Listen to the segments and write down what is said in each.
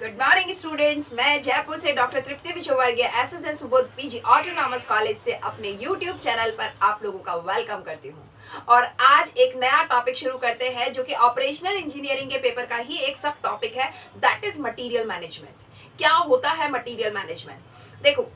Good morning students, मैं जयपुर से doctor Tripti Vijayvargiya SSN Subodh PG autonomous college से अपने यूट्यूब चैनल पर आप लोगों का वेलकम करती हूं। और आज एक नया टॉपिक शुरू करते हैं जो कि ऑपरेशनल इंजीनियरिंग के पेपर का ही एक सब टॉपिक है, दैट इज मटीरियल मैनेजमेंट। क्या होता है मटीरियल मैनेजमेंट? देखो,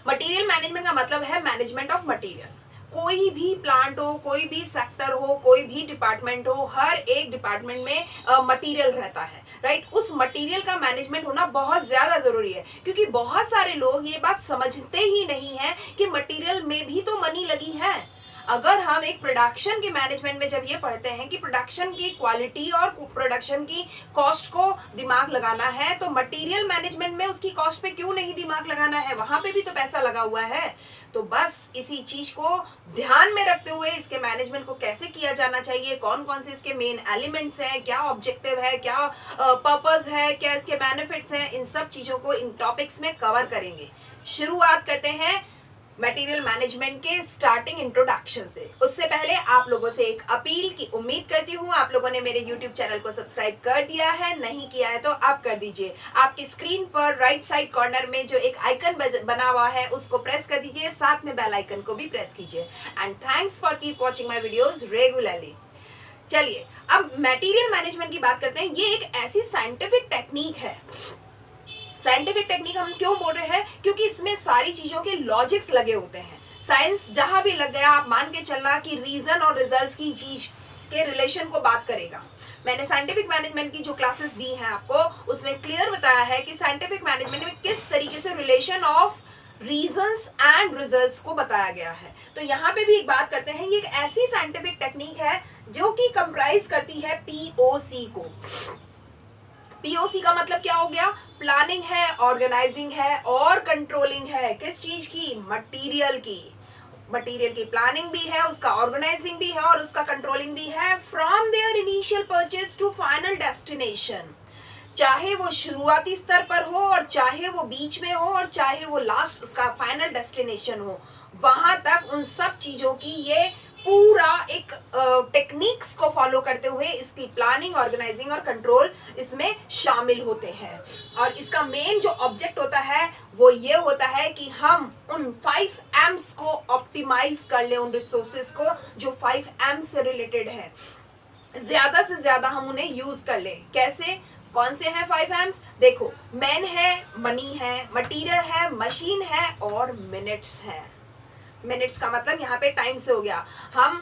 मटीरियल मैनेजमेंट का मतलब है मैनेजमेंट ऑफ मटीरियल। कोई भी प्लांट हो, कोई भी सेक्टर हो, कोई भी डिपार्टमेंट हो, हर एक डिपार्टमेंट में मटेरियल रहता है, राइट? उस मटेरियल का मैनेजमेंट होना बहुत ज्यादा जरूरी है, क्योंकि बहुत सारे लोग ये बात समझते ही नहीं है कि मटेरियल में भी तो मनी लगी है। अगर हम एक प्रोडक्शन के मैनेजमेंट में जब ये पढ़ते हैं कि प्रोडक्शन की क्वालिटी और प्रोडक्शन की कॉस्ट को दिमाग लगाना है, तो मटेरियल मैनेजमेंट में उसकी कॉस्ट पे क्यों नहीं दिमाग लगाना है? वहां पे भी तो पैसा लगा हुआ है। तो बस इसी चीज को ध्यान में रखते हुए इसके मैनेजमेंट को कैसे किया जाना चाहिए, कौन कौन से इसके मेन एलिमेंट्स हैं, क्या ऑब्जेक्टिव है, क्या पर्पस है, क्या इसके बेनिफिट्स हैं, इन सब चीजों को इन टॉपिक्स में कवर करेंगे। शुरुआत करते हैं मटेरियल मैनेजमेंट के स्टार्टिंग इंट्रोडक्शन से। उससे पहले आप लोगों से एक अपील की उम्मीद करती हूँ। आप लोगों ने मेरे यूट्यूब चैनल को सब्सक्राइब कर दिया है, नहीं किया है तो आप कर दीजिए। आपकी स्क्रीन पर राइट साइड कॉर्नर में जो एक आइकन बना हुआ है उसको प्रेस कर दीजिए, साथ में बेल आइकन को भी प्रेस कीजिए। And thanks for keep watching my videos regularly. चलिए अब मटेरियल मैनेजमेंट की बात करते हैं। ये एक ऐसी साइंटिफिक टेक्निक है। साइंटिफिक टेक्निक हम क्यों बोल रहे हैं? क्योंकि इसमें सारी चीजों के लॉजिक्स लगे होते हैं। साइंस जहां भी लग गया, आप मान के चलना कि रीजन और रिजल्ट्स की चीज के रिलेशन को बात करेगा। मैंने साइंटिफिक मैनेजमेंट की जो क्लासेस दी हैं आपको, उसमें क्लियर बताया है कि साइंटिफिक मैनेजमेंट में किस तरीके से relation of reasons and results को बताया गया है। तो यहाँ पे भी एक बात करते हैं, ये एक ऐसी साइंटिफिक टेक्निक है जो कि कंप्राइज करती है पीओसी को। पीओसी का मतलब क्या हो गया? प्लानिंग है, ऑर्गेनाइजिंग है और कंट्रोलिंग है। किस चीज की? मटेरियल की। मटेरियल की प्लानिंग भी है, उसका ऑर्गेनाइजिंग भी है और उसका कंट्रोलिंग भी है, from their initial purchase to final destination. चाहे वो शुरुआती स्तर पर हो और चाहे वो बीच में हो और चाहे वो लास्ट उसका फाइनल डेस्टिनेशन हो, वहां तक उन सब चीजों की ये पूरा एक टेक्निक्स को फॉलो करते हुए इसकी प्लानिंग, ऑर्गेनाइजिंग और कंट्रोल इसमें शामिल होते हैं। और इसका मेन जो ऑब्जेक्ट होता है वो ये होता है कि हम उन 5 एम्स को ऑप्टिमाइज कर लें, उन रिसोर्सेस को जो 5 एम्स से रिलेटेड है, ज्यादा से ज्यादा हम उन्हें यूज कर लें। कैसे? कौन से हैं 5 एम्स? देखो, मैन है, मनी है, मटीरियल है, मशीन है और मिनट्स है। मिनट्स का मतलब यहाँ पे टाइम से हो गया। हम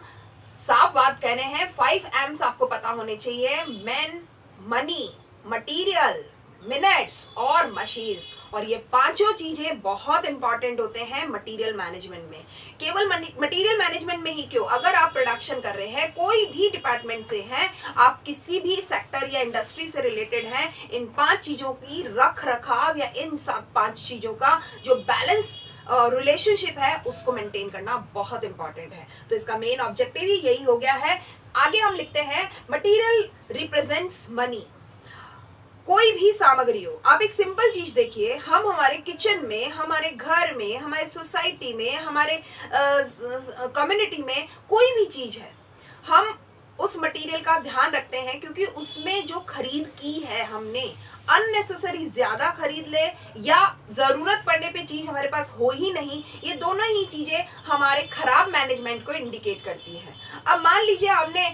साफ बात कह रहे हैं, 5 एम्स आपको पता होने चाहिए, मैन, मनी, मटीरियल, मिनट्स और मशीन्स। और ये पांचों चीजें बहुत इंपॉर्टेंट होते हैं मटेरियल मैनेजमेंट में। केवल मटेरियल मैनेजमेंट में ही क्यों, अगर आप प्रोडक्शन कर रहे हैं, कोई भी डिपार्टमेंट से हैं, आप किसी भी सेक्टर या इंडस्ट्री से रिलेटेड हैं, इन 5 चीजों की रख रखाव या इन सब 5 चीजों का जो बैलेंस रिलेशनशिप है उसको मेंटेन करना बहुत इंपॉर्टेंट है। तो इसका मेन ऑब्जेक्टिव ही यही हो गया है। आगे हम लिखते हैं, मटेरियल रिप्रेजेंट्स मनी। कोई भी सामग्री हो, आप एक सिंपल चीज देखिए, हम हमारे किचन में, हमारे घर में, हमारे सोसाइटी में, हमारे कम्युनिटी में कोई भी चीज है, हम उस मटेरियल का ध्यान रखते हैं क्योंकि उसमें जो खरीद की है हमने, अननेसेसरी ज्यादा खरीद ले या जरूरत पड़ने पे चीज हमारे पास हो ही नहीं, ये दोनों ही चीजें हमारे खराब मैनेजमेंट को इंडिकेट करती हैं। अब मान लीजिए हमने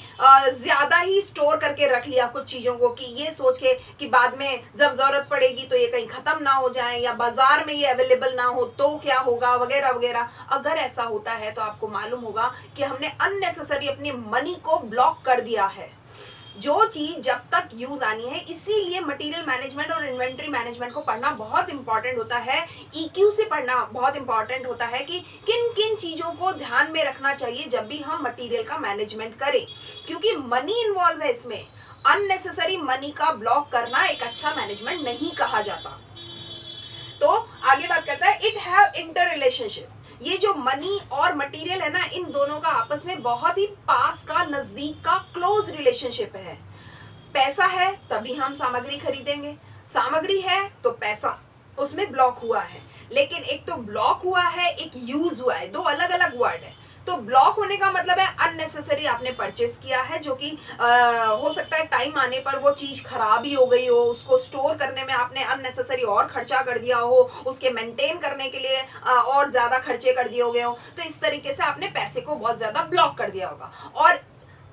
ज्यादा ही स्टोर करके रख लिया कुछ चीजों को, कि ये सोच के कि बाद में जब जरूरत पड़ेगी तो ये कहीं खत्म ना हो जाए या बाजार में ये अवेलेबल ना हो तो क्या होगा, वगैरह वगैरह। अगर ऐसा होता है तो आपको मालूम होगा कि हमने अननेसेसरी अपनी मनी को ब्लॉक कर दिया है, जो चीज जब तक यूज आनी है। इसीलिए मटेरियल मैनेजमेंट और इन्वेंटरी मैनेजमेंट को पढ़ना बहुत इंपॉर्टेंट होता है। ईक्यू से पढ़ना बहुत इंपॉर्टेंट होता है कि किन किन चीजों को ध्यान में रखना चाहिए जब भी हम मटेरियल का मैनेजमेंट करें, क्योंकि मनी इन्वॉल्व है इसमें। अननेसेसरी मनी का ब्लॉक करना एक अच्छा मैनेजमेंट नहीं कहा जाता। तो आगे बात करता है, इट हैव इंटर रिलेशनशिप। ये जो मनी और मटेरियल है ना, इन दोनों का आपस में बहुत ही पास का, नजदीक का क्लोज रिलेशनशिप है। पैसा है तभी हम सामग्री खरीदेंगे, सामग्री है तो पैसा उसमें ब्लॉक हुआ है। लेकिन एक तो ब्लॉक हुआ है, एक यूज हुआ है, दो अलग अलग वर्ड है। तो ब्लॉक होने का मतलब है अननेसेसरी आपने परचेस किया है, जो कि हो सकता है टाइम आने पर वो चीज खराब ही हो गई हो, उसको स्टोर करने में आपने अननेसेसरी और खर्चा कर दिया हो, उसके मेंटेन करने के लिए और ज्यादा खर्चे कर दिए हो गए हो, तो इस तरीके से आपने पैसे को बहुत ज्यादा ब्लॉक कर दिया होगा। और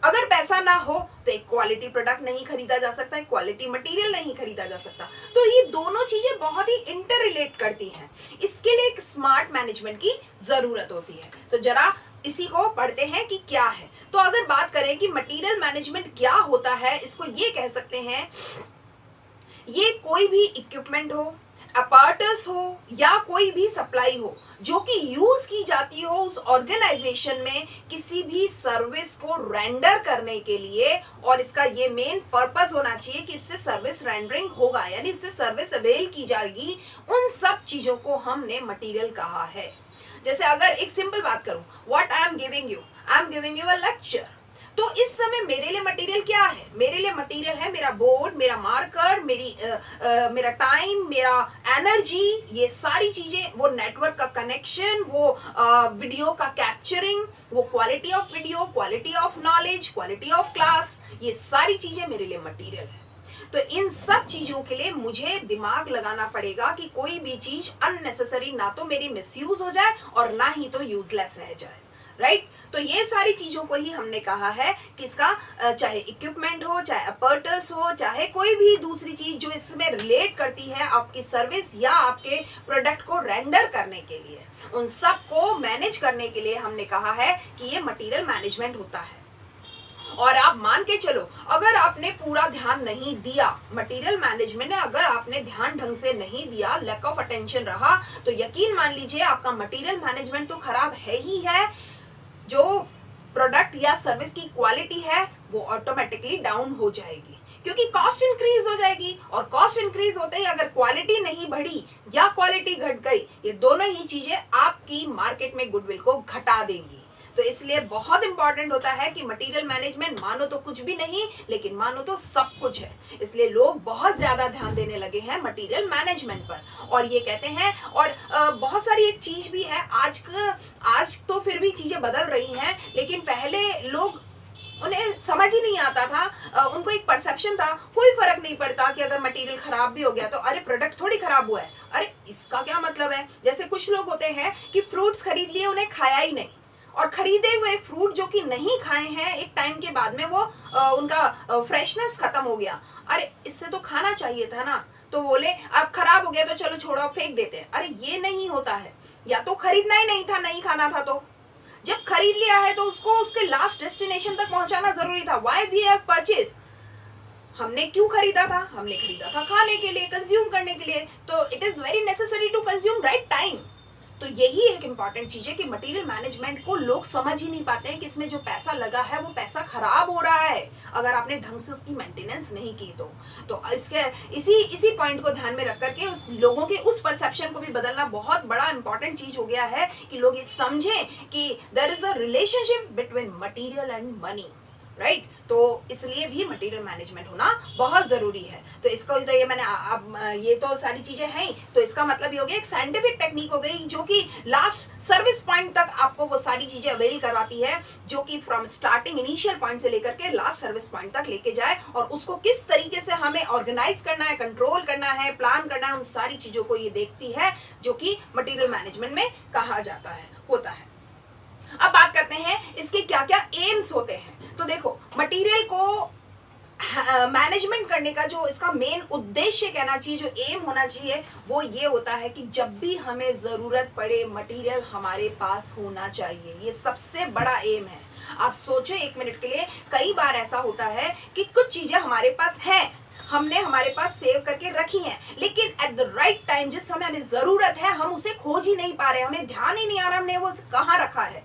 अगर पैसा ना हो तो एक क्वालिटी प्रोडक्ट नहीं खरीदा जा सकता, एक क्वालिटी मटेरियल नहीं खरीदा जा सकता। तो ये दोनों चीजें बहुत ही इंटर रिलेट करती हैं, इसके लिए एक स्मार्ट मैनेजमेंट की जरूरत होती है। तो जरा इसी को पढ़ते हैं कि क्या है। तो अगर बात करें कि मटेरियल मैनेजमेंट क्या होता है, इसको ये कह सकते हैं, ये कोई भी इक्विपमेंट हो, अपार्टस हो या कोई भी सप्लाई हो जो कि यूज की जाती हो उस ऑर्गेनाइजेशन में किसी भी सर्विस को रेंडर करने के लिए, और इसका ये मेन पर्पस होना चाहिए कि इससे सर्विस रेंडरिंग होगा, यानी इससे सर्विस अवेल की जाएगी। उन सब चीजों को हमने मटेरियल कहा है। जैसे अगर एक सिंपल बात करूं, what I am giving you a lecture, तो इस समय मेरे लिए मटेरियल क्या है? मेरे लिए मटेरियल है मेरा बोर्ड, मेरा मार्कर, मेरा टाइम, मेरा एनर्जी, ये सारी चीजें, वो नेटवर्क का कनेक्शन, वो वीडियो का कैप्चरिंग, वो quality of video, quality of knowledge, quality of class, ये सारी चीजें मेरे लिए मटेरियल है। तो इन सब चीजों के लिए मुझे दिमाग लगाना पड़ेगा कि कोई भी चीज अननेसेसरी ना तो मेरी मिसयूज हो जाए और ना ही तो यूजलेस रह जाए, राइट? तो ये सारी चीजों को ही हमने कहा है कि इसका चाहे इक्विपमेंट हो, चाहे अपॉर्टस हो, चाहे कोई भी दूसरी चीज जो इसमें रिलेट करती है आपकी सर्विस या आपके प्रोडक्ट को रेंडर करने के लिए, उन सब को मैनेज करने के लिए हमने कहा है कि ये मटेरियल मैनेजमेंट होता है। और आप मान के चलो, अगर आपने पूरा ध्यान नहीं दिया मटेरियल मैनेजमेंट में, अगर आपने ध्यान ढंग से नहीं दिया, लैक ऑफ अटेंशन रहा, तो यकीन मान लीजिए आपका मटेरियल मैनेजमेंट तो खराब है ही है, जो प्रोडक्ट या सर्विस की क्वालिटी है वो ऑटोमेटिकली डाउन हो जाएगी, क्योंकि कॉस्ट इंक्रीज हो जाएगी, और कॉस्ट इंक्रीज होते ही अगर क्वालिटी नहीं बढ़ी या क्वालिटी घट गई, ये दोनों ही चीजें आपकी मार्केट में गुडविल को घटा देंगी। तो इसलिए बहुत इंपॉर्टेंट होता है कि मटेरियल मैनेजमेंट मानो तो कुछ भी नहीं, लेकिन मानो तो सब कुछ है। इसलिए लोग बहुत ज्यादा ध्यान देने लगे हैं मटेरियल मैनेजमेंट पर, और ये कहते हैं, और बहुत सारी एक चीज भी है, आज तो फिर भी चीजें बदल रही हैं, लेकिन पहले लोग, उन्हें समझ ही नहीं आता था, उनको एक परसेप्शन था, कोई फर्क नहीं पड़ता कि अगर मटेरियल खराब भी हो गया तो अरे प्रोडक्ट थोड़ी खराब हुआ है, अरे इसका क्या मतलब है। जैसे कुछ लोग होते हैं कि फ्रूट्स खरीद लिए, उन्हें खाया ही नहीं, और खरीदे हुए फ्रूट जो कि नहीं खाए हैं, एक टाइम के बाद में वो उनका फ्रेशनेस खत्म हो गया, अरे इससे तो खाना चाहिए था ना, तो बोले अब खराब हो गया तो चलो छोड़ो, फेंक देते हैं। अरे ये नहीं होता है, या तो खरीदना ही नहीं था, नहीं खाना था, तो जब खरीद लिया है तो उसको उसके लास्ट डेस्टिनेशन तक पहुंचाना जरूरी था। व्हाई वी हैव परचेज, हमने क्यों खरीदा था? हमने खरीदा था खाने के लिए, कंज्यूम करने के लिए, तो it is very necessary to consume right time. तो यही एक इंपॉर्टेंट चीज है कि मटेरियल मैनेजमेंट को लोग समझ ही नहीं पाते हैं कि इसमें जो पैसा लगा है वो पैसा खराब हो रहा है अगर आपने ढंग से उसकी मेंटेनेंस नहीं की। तो इसके इसी पॉइंट को ध्यान में रख करके उस लोगों के उस परसेप्शन को भी बदलना बहुत बड़ा इंपॉर्टेंट चीज हो गया है कि लोग ये समझें कि there is a relationship between material and money, right? तो इसलिए भी मटेरियल मैनेजमेंट होना बहुत जरूरी है। तो इसको तो ये मैंने अब ये तो सारी चीजें हैं, तो इसका मतलब ये हो गया एक साइंटिफिक टेक्निक हो गई जो कि लास्ट सर्विस पॉइंट तक आपको वो सारी चीजें अवेल करवाती है, जो कि फ्रॉम स्टार्टिंग इनिशियल पॉइंट से लेकर के लास्ट सर्विस पॉइंट तक लेके जाए, और उसको किस तरीके से हमें ऑर्गेनाइज करना है, कंट्रोल करना है, प्लान करना है, उन सारी चीजों को ये देखती है, जो कि मटेरियल मैनेजमेंट में कहा जाता है, होता है। अब बात करते हैं इसके क्या क्या एम्स होते हैं। तो देखो, मटेरियल को मैनेजमेंट करने का जो इसका मेन उद्देश्य कहना चाहिए, जो एम होना चाहिए, वो ये होता है कि जब भी हमें जरूरत पड़े मटेरियल हमारे पास होना चाहिए। ये सबसे बड़ा एम है। आप सोचो एक मिनट के लिए, कई बार ऐसा होता है कि कुछ चीजें हमारे पास हैं, हमने हमारे पास सेव करके रखी हैं, लेकिन एट द राइट टाइम जिस समय हमें जरूरत है हम उसे खोज ही नहीं पा रहे, हमें ध्यान ही नहीं आ रहा हमने वो कहाँ रखा है।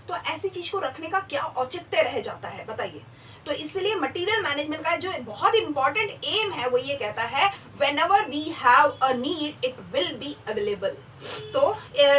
तो ऐसी चीज को रखने का क्या औचित्य रह जाता है, बताइए। तो इसलिए मटेरियल मैनेजमेंट का जो बहुत इंपॉर्टेंट एम है वो ये कहता है, whenever we have a need it will be available। तो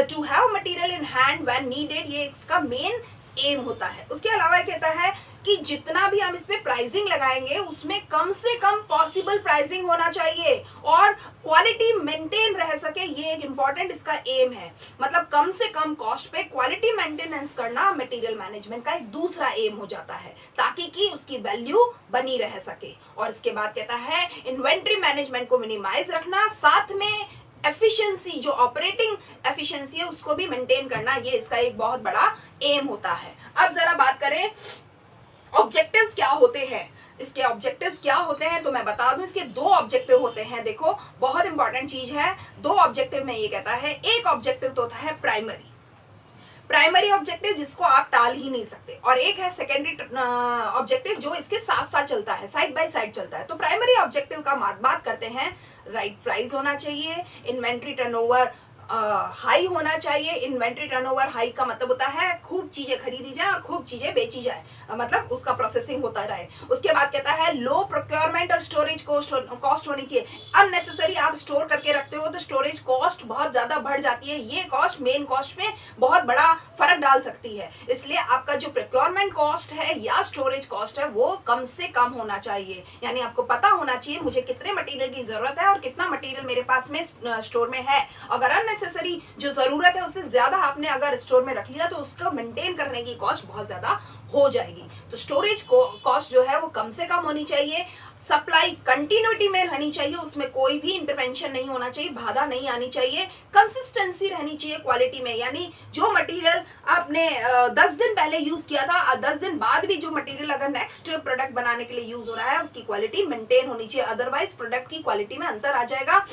to have material in hand when needed, ये इसका मेन एम होता है। उसके अलावा कहता है कि जितना भी हम इस पे प्राइसिंग लगाएंगे उसमें कम से कम पॉसिबल प्राइसिंग होना चाहिए, और क्वालिटी मेंटेन रह सके, ये एक इंपॉर्टेंट इसका एम है। मतलब कम से कम कॉस्ट पे क्वालिटी मेंटेनेंस करना मटेरियल मैनेजमेंट का एक दूसरा एम हो जाता है, ताकि कि उसकी वैल्यू बनी रह सके। और इसके बाद कहता है इन्वेंट्री मैनेजमेंट को मिनिमाइज रखना, साथ में एफिशिएंसी, जो ऑपरेटिंग एफिशिएंसी है उसको भी मेंटेन करना, ये इसका एक बहुत बड़ा एम होता है। अब जरा बात करें ऑब्जेक्टिव्स क्या होते हैं, इसके ऑब्जेक्टिव्स क्या होते हैं, तो मैं बता दूं इसके दो ऑब्जेक्टिव होते हैं। देखो बहुत इंपॉर्टेंट चीज है, दो ऑब्जेक्टिव में ये कहता है। एक ऑब्जेक्टिव तो होता है प्राइमरी ऑब्जेक्टिव जिसको आप टाल ही नहीं सकते, और एक है सेकेंडरी ऑब्जेक्टिव जो इसके साथ साथ चलता है, साइड बाय साइड चलता है। तो प्राइमरी ऑब्जेक्टिव का बात करते हैं, राइट प्राइस होना चाहिए, इन्वेंट्री टर्नओवर हाई होना चाहिए। इन्वेंट्री टर्नओवर हाई का मतलब होता है खूब चीजें खरीदी जाए और खूब चीजें बेची जाए, मतलब उसका प्रोसेसिंग होता रहे। उसके बाद कहता है लो प्रोक्योरमेंट और स्टोरेज कॉस्ट होनी चाहिए। अननेसेसरी आप स्टोर करके रखते हो तो स्टोरेज कॉस्ट बहुत ज्यादा बढ़ जाती है, ये कॉस्ट मेन कॉस्ट में बहुत बड़ा फर्क डाल सकती है। इसलिए आपका जो प्रोक्योरमेंट कॉस्ट है या स्टोरेज कॉस्ट है वो कम से कम होना चाहिए, यानी आपको पता होना चाहिए मुझे कितने मटेरियल की जरूरत है और कितना मटेरियल मेरे पास में स्टोर में है। अगर अननेसेसरी जो जरूरत है उससे ज्यादा आपने अगर स्टोर में रख लिया तो उसको मेंटेन करने की कॉस्ट बहुत ज्यादा हो जाएगी। तो स्टोरेज कॉस्ट जो है वो कम से कम होनी चाहिए। सप्लाई कंटिन्यूटी में रहनी चाहिए, उसमें कोई भी इंटरवेंशन नहीं होना चाहिए, बाधा नहीं आनी चाहिए। कंसिस्टेंसी रहनी चाहिए क्वालिटी में, यानी जो मटेरियल आपने 10 दिन पहले यूज किया था, 10 दिन बाद भी जो मटेरियल अगर नेक्स्ट प्रोडक्ट बनाने के लिए यूज हो रहा है उसकी क्वालिटी मेंटेन होनी चाहिए, अदरवाइज प्रोडक्ट की क्वालिटी में अंतर आ जाएगा।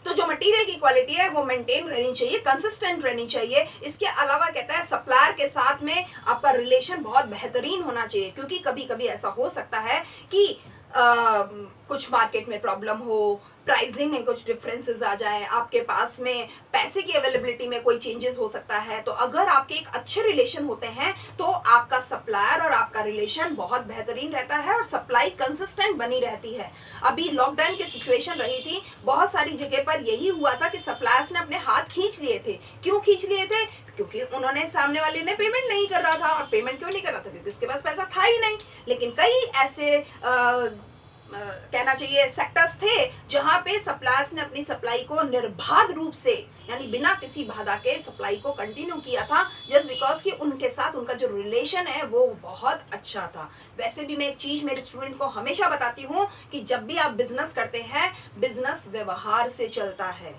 तो जो मटेरियल की क्वालिटी है वो मेंटेन रहनी चाहिए, कंसिस्टेंट रहनी चाहिए। इसके अलावा कहता है सप्लायर के साथ में आपका रिलेशन बहुत बेहतरीन होना चाहिए, क्योंकि कभी कभी ऐसा हो सकता है कि कुछ मार्केट में प्रॉब्लम हो, प्राइसिंग में कुछ डिफरेंसेस आ जाए, आपके पास में पैसे की अवेलेबिलिटी में कोई चेंजेस हो सकता है। तो अगर आपके एक अच्छे रिलेशन होते हैं तो आपका सप्लायर और आपका रिलेशन बहुत बेहतरीन रहता है और सप्लाई कंसिस्टेंट बनी रहती है। अभी लॉकडाउन की सिचुएशन रही थी, बहुत सारी जगह पर यही हुआ था कि सप्लायर्स ने अपने हाथ खींच लिए थे। क्यों खींच लिए थे? क्योंकि उन्होंने, सामने वाले ने पेमेंट नहीं कर रहा था। और पेमेंट क्यों नहीं कर रहा था? क्योंकि उसके पास पैसा था ही नहीं। लेकिन कई ऐसे कहना चाहिए सेक्टर्स थे जहां पे सप्लायर्स ने अपनी सप्लाई को निर्बाध रूप से, यानी बिना किसी बाधा के सप्लाई को कंटिन्यू किया था, जस्ट बिकॉज कि उनके साथ उनका जो रिलेशन है वो बहुत अच्छा था। वैसे भी मैं एक चीज मेरे स्टूडेंट को हमेशा बताती हूँ कि जब भी आप बिजनेस करते हैं, बिजनेस व्यवहार से चलता है।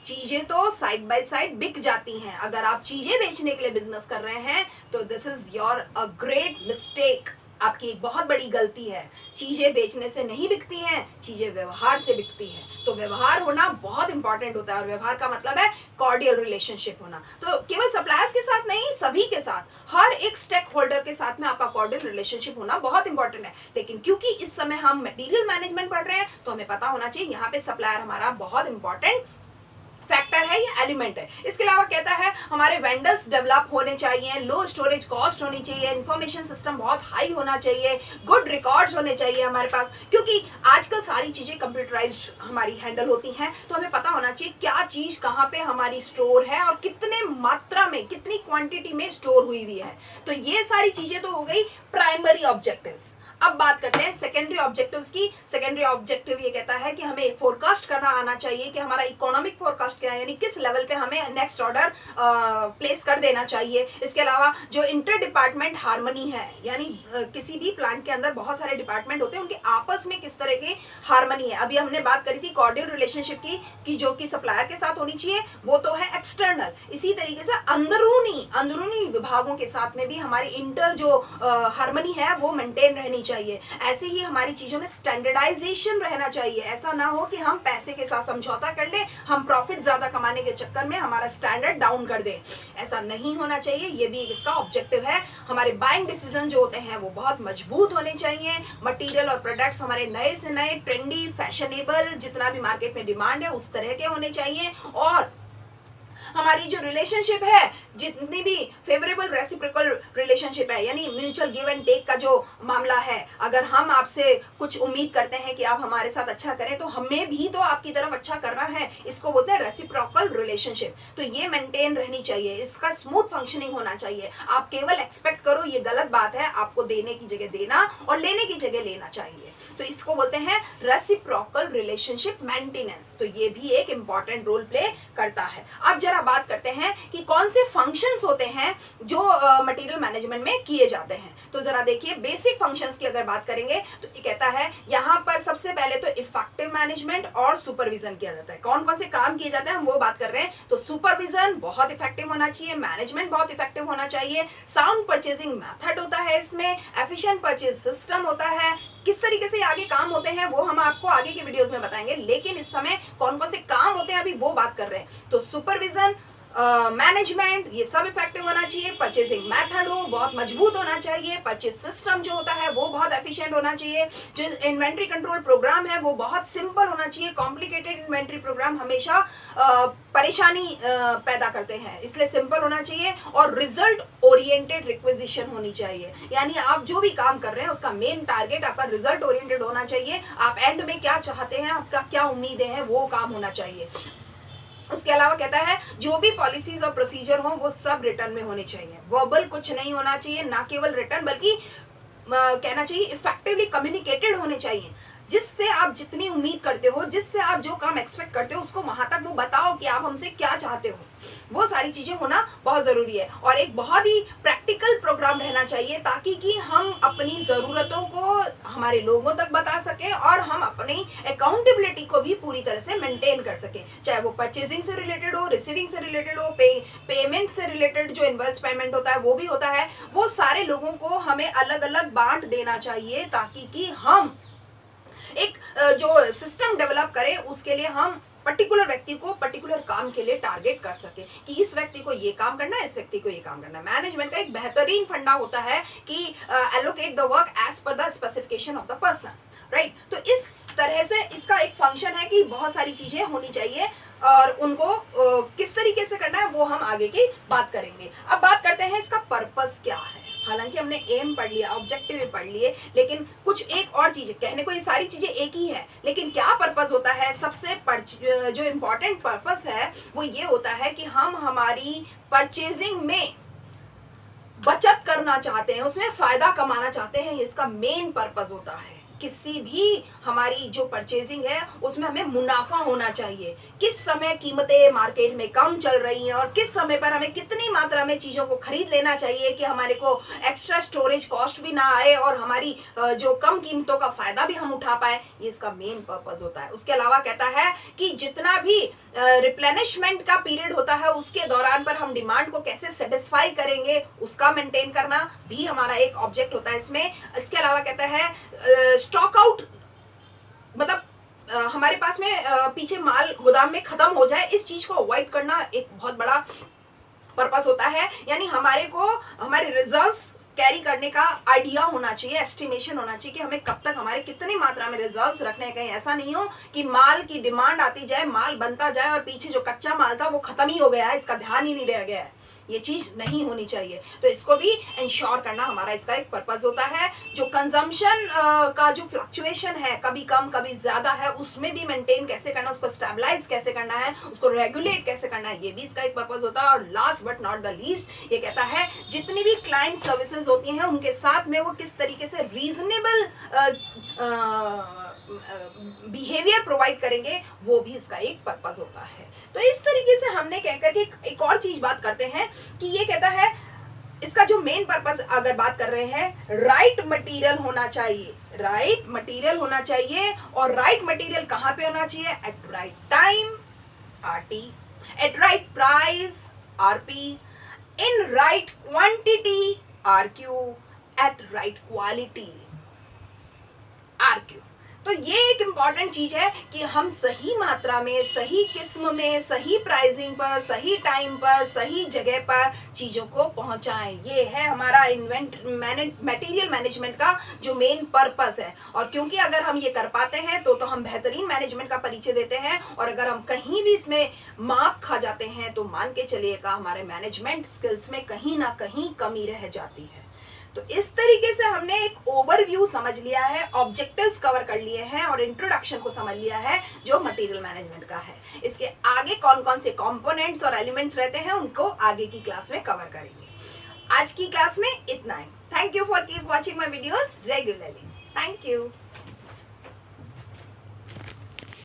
चीजें तो साइड बाय साइड बिक जाती हैं। अगर आप चीजें बेचने के लिए बिजनेस कर रहे हैं तो this is your a great mistake, आपकी एक बहुत बड़ी गलती है। चीजें बेचने से नहीं बिकती हैं, चीजें व्यवहार से बिकती हैं। तो व्यवहार होना बहुत इंपॉर्टेंट होता है, और व्यवहार का मतलब है कॉर्डियल रिलेशनशिप होना। तो केवल सप्लायर्स के साथ नहीं, सभी के साथ, हर एक स्टेक होल्डर के साथ में आपका कॉर्डियल रिलेशनशिप होना बहुत इंपॉर्टेंट है। लेकिन क्योंकि इस समय हम मटीरियल मैनेजमेंट पढ़ रहे हैं तो हमें पता होना चाहिए यहाँ पे सप्लायर हमारा बहुत इंपॉर्टेंट फैक्टर है या एलिमेंट है। इसके अलावा कहता है हमारे वेंडर्स डेवलप होने चाहिए, लो स्टोरेज कॉस्ट होनी चाहिए, इंफॉर्मेशन सिस्टम बहुत हाई होना चाहिए, गुड रिकॉर्ड्स होने चाहिए हमारे पास, क्योंकि आजकल सारी चीजें कंप्यूटराइज्ड हमारी हैंडल होती हैं। तो हमें पता होना चाहिए क्या चीज कहाँ पे हमारी स्टोर है और कितने मात्रा में, कितनी क्वांटिटी में स्टोर हुई हुई है। तो ये सारी चीजें तो हो गई प्राइमरी ऑब्जेक्टिव्स। अब बात करते हैं सेकेंडरी ऑब्जेक्टिव्स की। सेकेंडरी ऑब्जेक्टिव ये कहता है कि हमें फोरकास्ट करना आना चाहिए कि हमारा इकोनॉमिक फोरकास्ट क्या है, यानी किस लेवल पे हमें नेक्स्ट ऑर्डर प्लेस कर देना चाहिए। इसके अलावा जो इंटर डिपार्टमेंट हार्मनी है, यानी किसी भी प्लांट के अंदर बहुत सारे डिपार्टमेंट होते हैं, उनके आपस में किस तरह की हार्मनी है। अभी हमने बात करी थी कॉर्डियल रिलेशनशिप की जो कि सप्लायर के साथ होनी चाहिए, वो तो है एक्सटर्नल। इसी तरीके से अंदरूनी विभागों के साथ में भी हमारी इंटर जो हार्मनी है वो मेंटेन रहनी चाहिए। ऐसे ही हमारी चीजों में स्टैंडर्डाइजेशन रहना चाहिए। ऐसा ना हो कि हम पैसे के साथ समझौता कर ले, हम प्रॉफिट ज्यादा कमाने के चक्कर में हमारा स्टैंडर्ड डाउन कर दे, ऐसा नहीं होना चाहिए। ये भी इसका ऑब्जेक्टिव है। हमारे बाइंग डिसीजन जो होते हैं वो बहुत मजबूत होने चाहिए। मटेरियल और प्रोडक्ट्स हमारे नए से नए, ट्रेंडी, फैशनेबल, जितना भी मार्केट में डिमांड है उस तरह के होने चाहिए। और हमारी जो रिलेशनशिप है, जितनी भी फेवरेबल रेसिप्रोकल रिलेशनशिप है, यानी म्यूचुअल गिव एंड टेक का जो मामला है, अगर हम आपसे कुछ उम्मीद करते हैं कि आप हमारे साथ अच्छा करें तो हमें भी तो आपकी तरफ अच्छा करना है, इसको बोलते हैं रेसिप्रोकल रिलेशनशिप। तो ये मेंटेन रहनी चाहिए, इसका स्मूथ फंक्शनिंग होना चाहिए। आप केवल एक्सपेक्ट करो, ये गलत बात है। आपको देने की जगह देना और लेने की जगह लेना चाहिए। तो इसको बोलते हैं रेसिप्रोकल रिलेशनशिप मेंटेनेंस। तो ये भी एक इंपॉर्टेंट रोल प्ले करता है। अब जरा बात करते हैं कि कौन से फंक्शंस होते हैं जो मटेरियल मैनेजमेंट में किए जाते हैं। तो जरा देखिए, बेसिक फंक्शंस की अगर बात करेंगे तो ये कहता है यहाँ पर सबसे पहले तो इफेक्टिव मैनेजमेंट और सुपरविजन किया जाता है। कौन कौन से काम किए जाते हैं हम वो बात कर रहे हैं। तो सुपरविजन बहुत इफेक्टिव होना चाहिए, मैनेजमेंट बहुत इफेक्टिव होना चाहिए, साउंड परचेजिंग मेथड होता है, इसमें एफिशिएंट परचेज सिस्टम होता है। किस तरीके से आगे काम होते हैं वो हम आपको आगे के वीडियोस में बताएंगे, लेकिन इस समय कौन कौन से काम होते हैं अभी वो बात कर रहे हैं। तो सुपरविजन, मैनेजमेंट, ये सब इफेक्टिव होना चाहिए। परचेसिंग मेथड हो बहुत मजबूत होना चाहिए। परचेज सिस्टम जो होता है वो बहुत एफिशिएंट होना चाहिए। जो इन्वेंट्री कंट्रोल प्रोग्राम है वो बहुत सिंपल होना चाहिए। कॉम्प्लिकेटेड इन्वेंट्री प्रोग्राम हमेशा परेशानी पैदा करते हैं, इसलिए सिंपल होना चाहिए। और रिजल्ट ओरिएंटेड रिक्विजिशन होनी चाहिए, यानी आप जो भी काम कर रहे हैं उसका मेन टारगेट आपका रिजल्ट ओरिएंटेड होना चाहिए। आप एंड में क्या चाहते हैं, आपका क्या उम्मीदें हैं, वो काम होना चाहिए। उसके अलावा कहता है जो भी पॉलिसीज और प्रोसीजर हो वो सब रिटर्न में होने चाहिए। वर्बल कुछ नहीं होना चाहिए, ना केवल रिटर्न बल्कि कहना चाहिए इफेक्टिवली कम्युनिकेटेड होने चाहिए, जिससे आप जितनी उम्मीद करते हो, जिससे आप जो काम एक्सपेक्ट करते हो उसको वहां तक वो बताओ कि आप हमसे क्या चाहते हो। वो सारी चीजें होना बहुत जरूरी है। और एक बहुत ही प्रैक्टिकल प्रोग्राम रहना चाहिए ताकि कि हम अपनी जरूरतों को हमारे लोगों तक बता सकें और हम अपनी अकाउंटेबिलिटी को भी पूरी तरह से मेंटेन कर सकें, चाहे वो परचेजिंग से रिलेटेड हो, रिसीविंग से रिलेटेड हो, पेमेंट से रिलेटेड जो इनवॉइस पेमेंट होता है वो भी होता है। वो सारे लोगों को हमें अलग अलग बांट देना चाहिए ताकि कि हम एक जो सिस्टम डेवलप करें उसके लिए हम पर्टिकुलर व्यक्ति को पर्टिकुलर काम के लिए टारगेट कर सके कि इस व्यक्ति को ये काम करना है, इस व्यक्ति को ये काम करना है। मैनेजमेंट का एक बेहतरीन फंडा होता है कि allocate the work as per the specification of the person, right. तो इस तरह से इसका एक फंक्शन है कि बहुत सारी चीजें होनी चाहिए और उनको किस तरीके से करना है वो हम आगे की बात करेंगे। अब बात करते हैं इसका पर्पस क्या है। हालांकि हमने एम पढ़ लिया, ऑब्जेक्टिव भी पढ़ लिए, लेकिन कुछ एक और चीजें कहने को ये सारी चीजें एक ही है, लेकिन क्या पर्पस होता है। सबसे जो इम्पोर्टेंट पर्पस है वो ये होता है कि हम हमारी परचेजिंग में बचत करना चाहते हैं, उसमें फायदा कमाना चाहते हैं, इसका मेन पर्पस होता है। किसी भी हमारी जो परचेजिंग है उसमें हमें मुनाफा होना चाहिए। किस समय कीमतें मार्केट में कम चल रही हैं और किस समय पर हमें कितनी मात्रा में चीज़ों को खरीद लेना चाहिए कि हमारे को एक्स्ट्रा स्टोरेज कॉस्ट भी ना आए और हमारी जो कम कीमतों का फायदा भी हम उठा पाए, ये इसका मेन पर्पस होता है। उसके अलावा कहता है कि जितना भी रिप्लेनिशमेंट का पीरियड होता है उसके दौरान पर हम डिमांड को कैसे सेटिस्फाई करेंगे उसका मेंटेन करना भी हमारा एक ऑब्जेक्ट होता है इसमें। इसके अलावा कहता है स्टॉक आउट, मतलब हमारे पास में पीछे माल गोदाम में खत्म हो जाए, इस चीज को अवॉइड करना एक बहुत बड़ा पर्पस होता है। यानी हमारे को हमारे रिजर्व्स कैरी करने का आइडिया होना चाहिए, एस्टिमेशन होना चाहिए कि हमें कब तक हमारे कितनी मात्रा में रिजर्व्स रखने हैं। कहीं ऐसा नहीं हो कि माल की डिमांड आती जाए, माल बनता जाए और पीछे जो कच्चा माल था वो खत्म ही हो गया है, इसका ध्यान ही नहीं रह गया है। ये चीज नहीं होनी चाहिए। तो इसको भी इंश्योर करना हमारा इसका एक पर्पस होता है। जो कंजम्पशन का जो फ्लक्चुएशन है, कभी कम कभी ज्यादा है, उसमें भी मेंटेन कैसे करना, उसको स्टेबलाइज कैसे करना है, उसको रेगुलेट कैसे करना है, ये भी इसका एक पर्पस होता है। और last but not the least ये कहता है जितनी भी क्लाइंट सर्विसेज होती हैं उनके साथ में वो किस तरीके से रीजनेबल बिहेवियर प्रोवाइड करेंगे, वो भी इसका एक पर्पस होता है। तो इस तरीके से हमने कहकर के एक और चीज बात करते हैं कि ये कहता है इसका जो मेन पर्पस अगर बात कर रहे हैं, राइट मटेरियल होना चाहिए, राइट मटेरियल होना चाहिए। और राइट मटेरियल कहां पे होना चाहिए? At right time, RT, at right price, RP, in right quantity, RQ, at right quality, RQ। तो ये एक इम्पॉर्टेंट चीज है कि हम सही मात्रा में, सही किस्म में, सही प्राइसिंग पर, सही टाइम पर, सही जगह पर चीजों को पहुंचाएं। ये है हमारा मटेरियल मैनेजमेंट का जो मेन पर्पस है। और क्योंकि अगर हम ये कर पाते हैं तो हम बेहतरीन मैनेजमेंट का परिचय देते हैं, और अगर हम कहीं भी इसमें मात खा जाते हैं तो मान के चलिएगा हमारे मैनेजमेंट स्किल्स में कहीं ना कहीं कमी रह जाती है। तो इस तरीके से हमने एक ओवरव्यू समझ लिया है, ऑब्जेक्टिव्स कवर कर लिए हैं और इंट्रोडक्शन को समझ लिया है जो मटेरियल मैनेजमेंट का है। इसके आगे कौन कौन से कंपोनेंट्स और एलिमेंट्स रहते हैं उनको आगे की क्लास में कवर करेंगे। आज की क्लास में इतना ही। Thank you for keep watching my videos regularly. Thank you.